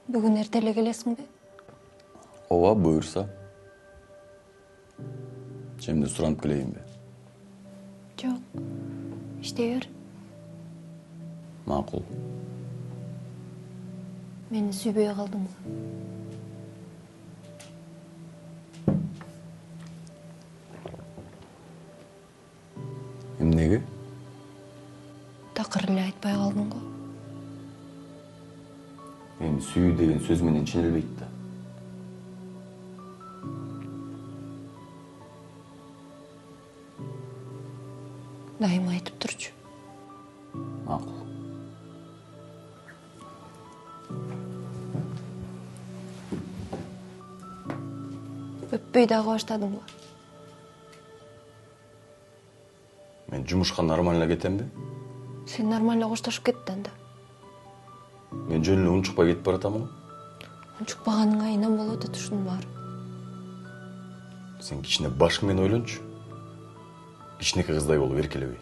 Бүгін ертелі келесің бе? Ооба, буйрса. Жемде суранып келейин бе? Жоқ, іштей бер. Мақұл. Мені сүйбей қалдың ба? Эмнеге? Тақыр эле айтпай қалдың ғой. Мени сүйүү деген сөз менен ченелбейт да. Дайым айтып тұрчу. Мақұл. Өппөй дағы баштадың ба? Мен жұмышқа нормально кетем бе? Сен нормально қошташып кеттің да. Мен жөн эле унчукпай кетип баратамын. Унчукпаганыңа инан болуп атат, ушунун баары. Сен кичине башың менен ойлончу. Кичинекей кыздай болуп эркелебей.